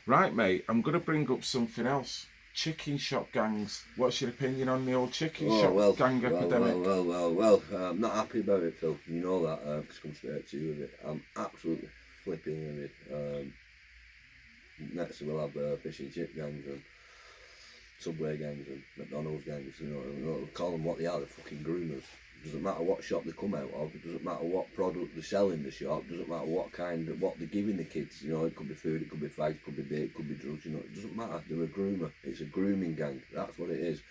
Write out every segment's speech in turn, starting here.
Right, mate, I'm going to bring up something else. Chicken shop gangs. What's your opinion on the old chicken shop gang epidemic? I'm not happy about it, Phil. You know that. I've come straight to you with it. I'm absolutely flipping with it. Next we'll have fish and chip gangs and Subway gangs and McDonald's gangs. You know, we'll call them what they are. They're fucking groomers. Doesn't matter what shop they come out of. It doesn't matter what product they sell in the shop. It doesn't matter what they're giving the kids. You know, it could be food, it could be fags, it could be bait, it could be drugs. You know, it doesn't matter. They're a groomer. It's a grooming gang. That's what it is.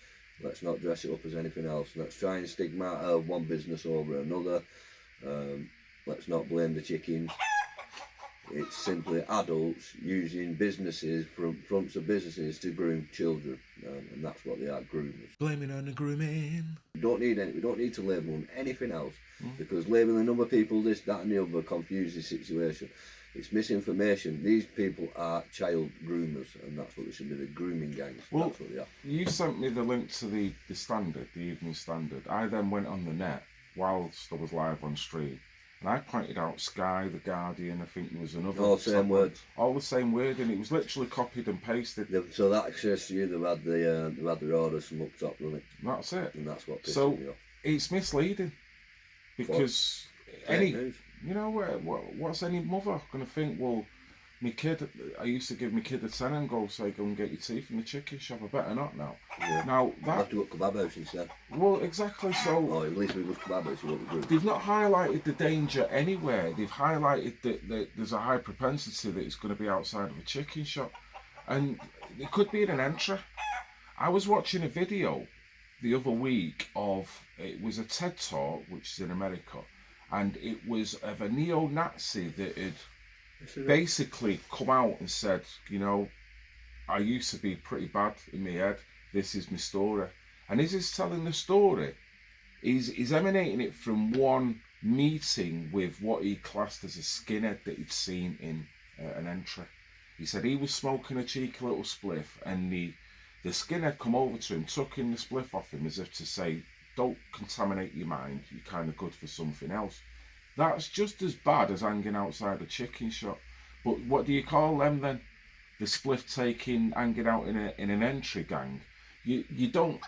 Let's not dress it up as anything else. Let's try and stigmata one business over another. Let's not blame the chickens. It's simply adults using businesses, fronts of businesses, to groom children, and that's what they are, groomers. Blaming on the grooming. We don't need to label them anything else, because labeling other people this, that, and the other confuses the situation. It's misinformation. These people are child groomers, and that's what they should be. The grooming gangs. Well, that's what they are. You sent me the link to the Standard, the Evening Standard. I then went on the net whilst I was live on stream. And I pointed out Sky, The Guardian, I think there was another. All the same words. All the same word, and it was literally copied and pasted. So that says to you they've had the orders from up top, running. That's it. And that's what so me off. It's misleading. Because what's any mother going to think, well, my kid, I used to give my kid a tenner and go and get your teeth in the chicken shop. I better not now. Yeah. Now that. I'll have to go to kebab house instead. Well, exactly. So. Oh, at least we go to kebab house. You won't They've not highlighted the danger anywhere. They've highlighted that there's a high propensity that it's going to be outside of a chicken shop, and it could be in an entry. I was watching a video the other week it was a TED Talk, which is in America, and it was of a neo-Nazi that had basically come out and said, I used to be pretty bad in my head. This is my story. And as he's telling the story, he's emanating it from one meeting with what he classed as a skinhead that he'd seen in an entry. He said he was smoking a cheeky little spliff, and the skinhead come over to him, took in the spliff off him as if to say, don't contaminate your mind, you're kind of good for something else. That's just as bad as hanging outside a chicken shop. But what do you call them then? The spliff taking, hanging out in an entry gang. You don't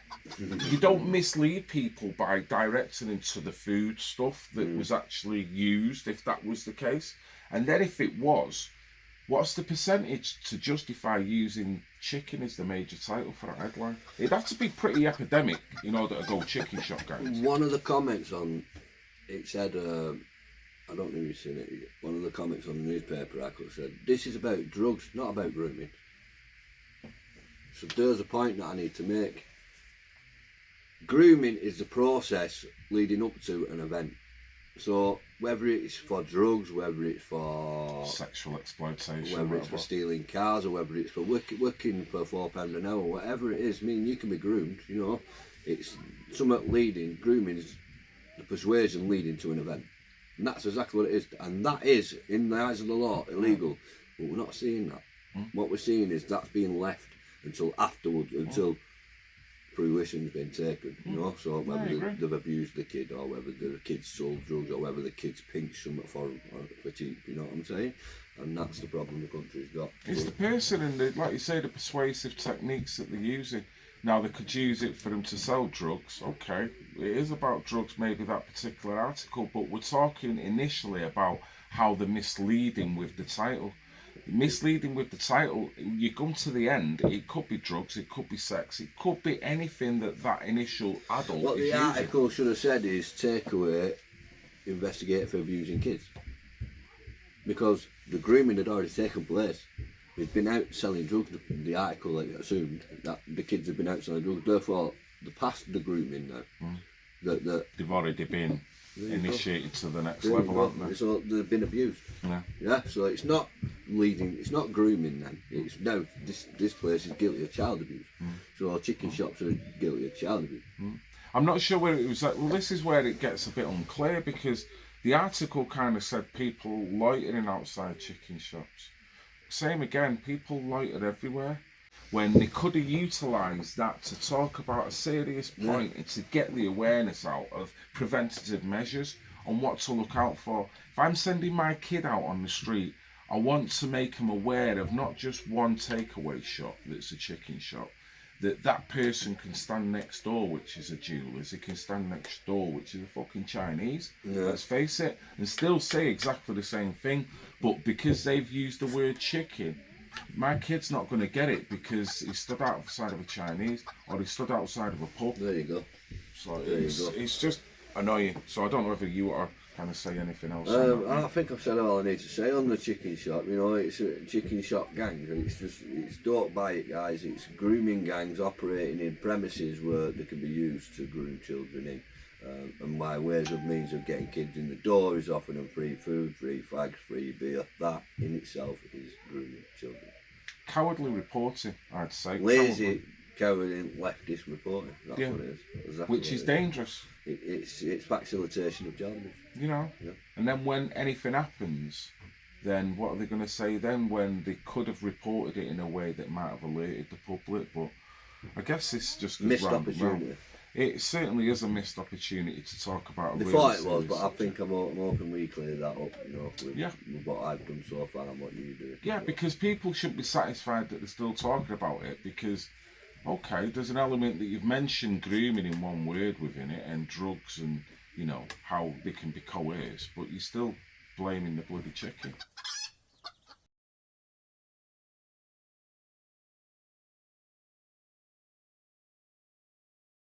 mislead people by directing them to the food stuff that was actually used, if that was the case. And then if it was, what's the percentage to justify using chicken as the major title for a headline? It'd have to be pretty epidemic in order to go chicken shop gangs. One of the comments on it said, I don't know if you've seen it, one of the comments on the newspaper article said, this is about drugs, not about grooming. So there's a point that I need to make. Grooming is the process leading up to an event. So whether it's for drugs, whether it's for sexual exploitation, whether it's for stealing cars, or whether it's for working for £4 an hour, whatever it is, you can be groomed, It's something leading, grooming is the persuasion leading to an event. And that's exactly what it is. And that is, in the eyes of the law, illegal. But we're not seeing that. What we're seeing is that's being left until afterwards, until fruition's been taken, So whether they've abused the kid, or whether the kid's sold drugs, or whether the kid's pinched something for cheap, you know what I'm saying? And that's the problem the country's got. It's the person and, like you say, the persuasive techniques that they're using. Now, they could use it for them to sell drugs. Okay, it is about drugs, maybe that particular article, but we're talking initially about how they're misleading with the title. Misleading with the title, you come to the end, it could be drugs, it could be sex, it could be anything that initial adult what is the using. article should have said is take away, investigate for abusing kids. Because the grooming had already taken place. They've been out selling drugs. The article assumed that the kids have been out selling drugs, therefore they're past the grooming now. They've already been initiated to the next level, haven't they? So they've been abused. Yeah. So it's not leading. It's not grooming then. It's now this place is guilty of child abuse. So chicken shops are guilty of child abuse. I'm not sure where it was. Well, this is where it gets a bit unclear, because the article kind of said people loitering outside chicken shops. Same again, people loiter everywhere, when they could have utilised that to talk about a serious point and to get the awareness out of preventative measures on what to look out for. If I'm sending my kid out on the street, I want to make them aware of not just one takeaway shop that's a chicken shop, that person can stand next door, which is a jeweler's, he can stand next door, which is a fucking Chinese, let's face it, and still say exactly the same thing, but because they've used the word chicken, my kid's not going to get it because he stood outside of a Chinese or he stood outside of a pub. There you go. So it's just annoying. So I don't know whether you are kind of say anything else. I think I've said all I need to say on the chicken shop. You know, it's a chicken shop gang. It's don't buy it, guys. It's grooming gangs operating in premises where they can be used to groom children in. And my ways of means of getting kids in the door is offering them free food, free fags, free beer. That in itself is grooming children. Cowardly reporting, I'd say. Lazy, cowardly, leftist reporting. That's what it is. Exactly Which is dangerous. It's facilitation of children. You know? Yeah. And then when anything happens, then what are they going to say then when they could have reported it in a way that might have alerted the public? But I guess it's just missed opportunity. It certainly is a missed opportunity to talk about. They thought it was, but I think I'm hoping we clear that up, you know, with what I've done so far and what you do. Yeah, because people shouldn't be satisfied that they're still talking about it because, okay, there's an element that you've mentioned grooming in one word within it and drugs and, you know, how they can be coerced, but you're still blaming the bloody chicken.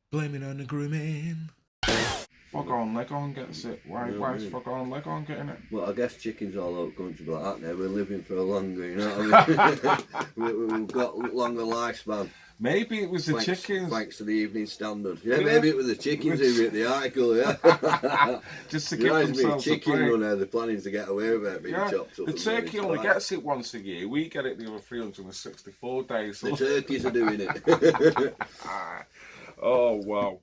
Blame it on the grooming. Fog on, leg on gets it. Why is fog on, leg on getting it? Well, I guess chickens all over country like that now. We're living for a longer, you know what I mean? We've got longer lifespan. Maybe it was the chickens. Thanks to the Evening Standard. Yeah, maybe it was the chickens who wrote the article, yeah. Just to give themselves a chicken runner, they're planning to get away with it being chopped up. The turkey only gets it once a year. We get it the other 364 days. The turkeys are doing it. Oh, wow.